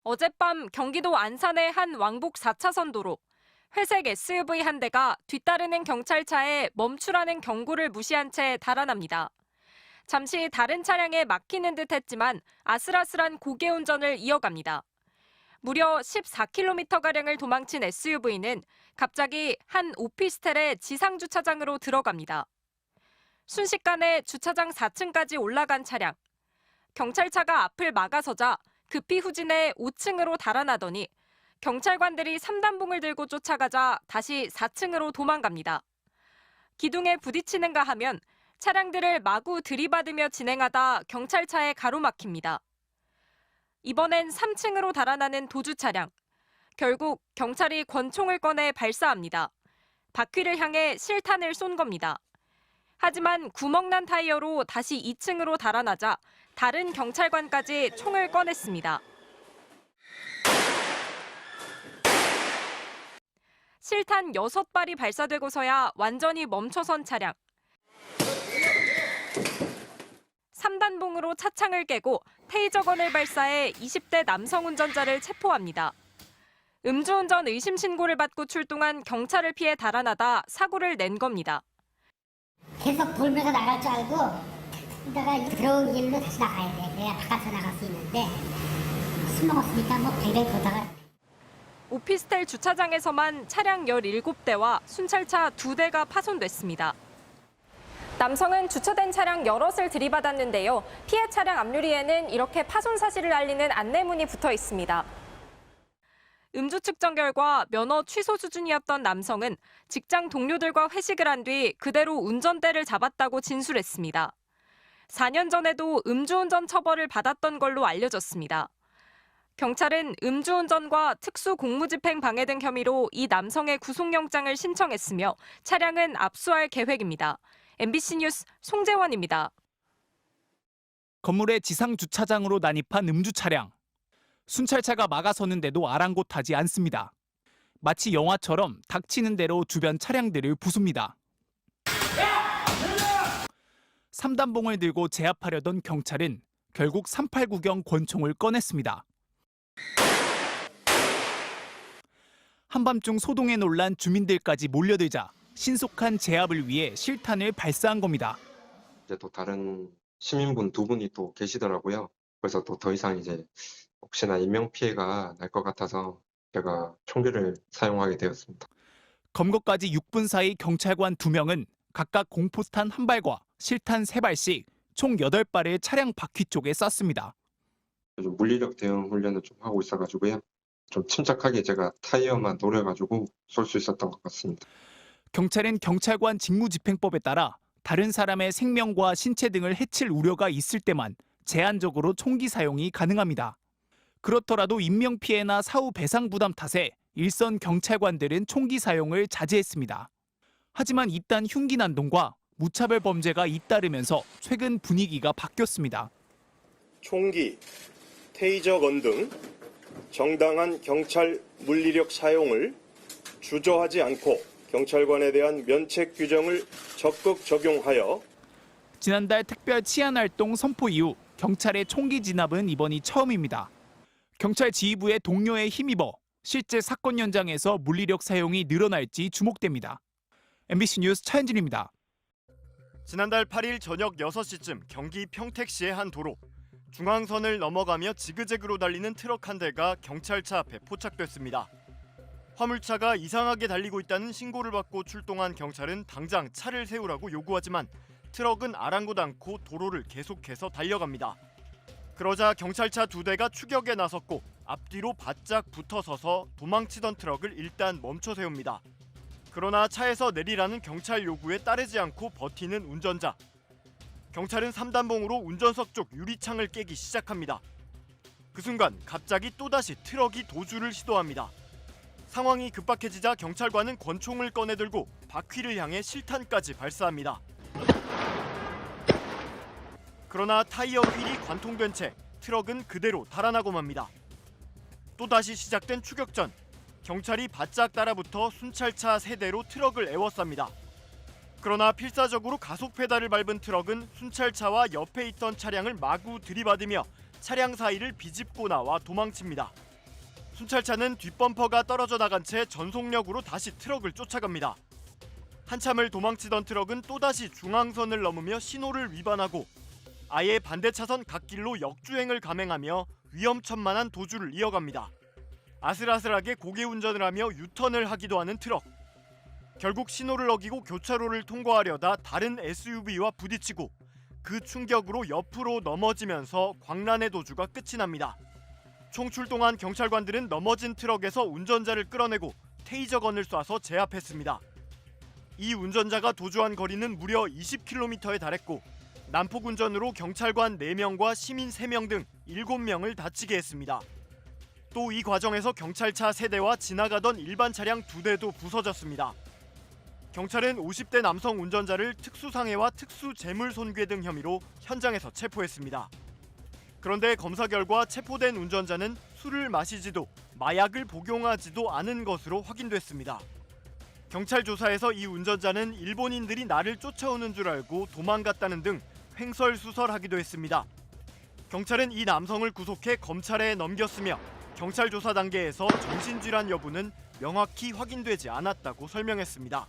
어젯밤 경기도 안산의 한 왕복 4차선 도로. 회색 SUV 한 대가 뒤따르는 경찰차에 멈추라는 경고를 무시한 채 달아납니다. 잠시 다른 차량에 막히는 듯 했지만 아슬아슬한 고개 운전을 이어갑니다. 무려 14km가량을 도망친 SUV는 갑자기 한 오피스텔의 지상주차장으로 들어갑니다. 순식간에 주차장 4층까지 올라간 차량. 경찰차가 앞을 막아서자 급히 후진해 5층으로 달아나더니 경찰관들이 3단봉을 들고 쫓아가자 다시 4층으로 도망갑니다. 기둥에 부딪히는가 하면 차량들을 마구 들이받으며 진행하다 경찰차에 가로막힙니다. 이번엔 3층으로 달아나는 도주 차량. 결국 경찰이 권총을 꺼내 발사합니다. 바퀴를 향해 실탄을 쏜 겁니다. 하지만 구멍난 타이어로 다시 2층으로 달아나자 다른 경찰관까지 총을 꺼냈습니다. 실탄 6발이 발사되고서야 완전히 멈춰선 차량. 3단봉으로 차창을 깨고 테이저건을 발사해 20대 남성 운전자를 체포합니다. 음주운전 의심 신고를 받고 출동한 경찰을 피해 달아나다 사고를 낸 겁니다. 계속 돌면서 나갈 줄 알고 이따가 들어온 길로 다시 나가야 돼. 그래야 바깥으로 나갈 수 있는데 술 먹었으니까 뭐 뱅뱅 돌다가. 오피스텔 주차장에서만 차량 17대와 순찰차 2대가 파손됐습니다. 남성은 주차된 차량 여럿을 들이받았는데요. 피해 차량 앞유리에는 이렇게 파손 사실을 알리는 안내문이 붙어 있습니다. 음주 측정 결과 면허 취소 수준이었던 남성은 직장 동료들과 회식을 한 뒤 그대로 운전대를 잡았다고 진술했습니다. 4년 전에도 음주운전 처벌을 받았던 걸로 알려졌습니다. 경찰은 음주운전과 특수공무집행 방해 등 혐의로 이 남성의 구속영장을 신청했으며 차량은 압수할 계획입니다. MBC 뉴스 송재원입니다. 건물의 지상 주차장으로 난입한 음주 차량. 순찰차가 막아서는데도 아랑곳하지 않습니다. 마치 영화처럼 닥치는 대로 주변 차량들을 부숩니다. 3단봉을 들고 제압하려던 경찰은 결국 389경 권총을 꺼냈습니다. 한밤중 소동에 놀란 주민들까지 몰려들자 신속한 제압을 위해 실탄을 발사한 겁니다. 이제 또 다른 시민분 2분이 또 계시더라고요. 그래서 또 더 이상 이제 혹시나 인명피해가 날 것 같아서 제가 총기를 사용하게 되었습니다. 검거까지 6분 사이 경찰관 2명은 각각 공포탄 1발과 실탄 3발씩 총 8발을 차량 바퀴 쪽에 쐈습니다. 요즘 물리력 대응 훈련을 좀 하고 있어가지고요. 좀 침착하게 제가 타이어만 노려가지고 쏠 수 있었던 것 같습니다. 경찰은 경찰관 직무집행법에 따라 다른 사람의 생명과 신체 등을 해칠 우려가 있을 때만 제한적으로 총기 사용이 가능합니다. 그렇더라도 인명피해나 사후 배상 부담 탓에 일선 경찰관들은 총기 사용을 자제했습니다. 하지만 이딴 흉기 난동과 무차별 범죄가 잇따르면서 최근 분위기가 바뀌었습니다. 총기, 테이저건 등 정당한 경찰 물리력 사용을 주저하지 않고 경찰관에 대한 면책 규정을 적극 적용하여 지난달 특별 치안활동 선포 이후 경찰의 총기 진압은 이번이 처음입니다. 경찰 지휘부의 동료에 힘입어 실제 사건 현장에서 물리력 사용이 늘어날지 주목됩니다. MBC 뉴스 차현진입니다. 지난달 8일 저녁 6시쯤 경기 평택시의 한 도로. 중앙선을 넘어가며 지그재그로 달리는 트럭 한 대가 경찰차 앞에 포착됐습니다. 화물차가 이상하게 달리고 있다는 신고를 받고 출동한 경찰은 당장 차를 세우라고 요구하지만 트럭은 아랑곳 않고 도로를 계속해서 달려갑니다. 그러자 경찰차 2대가 추격에 나섰고 앞뒤로 바짝 붙어서서 도망치던 트럭을 일단 멈춰 세웁니다. 그러나 차에서 내리라는 경찰 요구에 따르지 않고 버티는 운전자. 경찰은 3단봉으로 운전석 쪽 유리창을 깨기 시작합니다. 그 순간 갑자기 또다시 트럭이 도주를 시도합니다. 상황이 급박해지자 경찰관은 권총을 꺼내들고 바퀴를 향해 실탄까지 발사합니다. 그러나 타이어 휠이 관통된 채 트럭은 그대로 달아나고 맙니다. 또다시 시작된 추격전. 경찰이 바짝 따라붙어 순찰차 3대로 트럭을 에워쌉니다. 그러나 필사적으로 가속 페달을 밟은 트럭은 순찰차와 옆에 있던 차량을 마구 들이받으며 차량 사이를 비집고 나와 도망칩니다. 순찰차는 뒷범퍼가 떨어져 나간 채 전속력으로 다시 트럭을 쫓아갑니다. 한참을 도망치던 트럭은 또다시 중앙선을 넘으며 신호를 위반하고 아예 반대 차선 갓길로 역주행을 감행하며 위험천만한 도주를 이어갑니다. 아슬아슬하게 고개 운전을 하며 유턴을 하기도 하는 트럭. 결국 신호를 어기고 교차로를 통과하려다 다른 SUV와 부딪히고 그 충격으로 옆으로 넘어지면서 광란의 도주가 끝이 납니다. 총 출동한 경찰관들은 넘어진 트럭에서 운전자를 끌어내고 테이저건을 쏴서 제압했습니다. 이 운전자가 도주한 거리는 무려 20km에 달했고 난폭 운전으로 경찰관 4명과 시민 3명 등 7명을 다치게 했습니다. 또 이 과정에서 경찰차 3대와 지나가던 일반 차량 2대도 부서졌습니다. 경찰은 50대 남성 운전자를 특수상해와 특수재물손괴 등 혐의로 현장에서 체포했습니다. 그런데 검사 결과 체포된 운전자는 술을 마시지도 마약을 복용하지도 않은 것으로 확인됐습니다. 경찰 조사에서 이 운전자는 일본인들이 나를 쫓아오는 줄 알고 도망갔다는 등 횡설수설하기도 했습니다. 경찰은 이 남성을 구속해 검찰에 넘겼으며 경찰 조사 단계에서 정신질환 여부는 명확히 확인되지 않았다고 설명했습니다.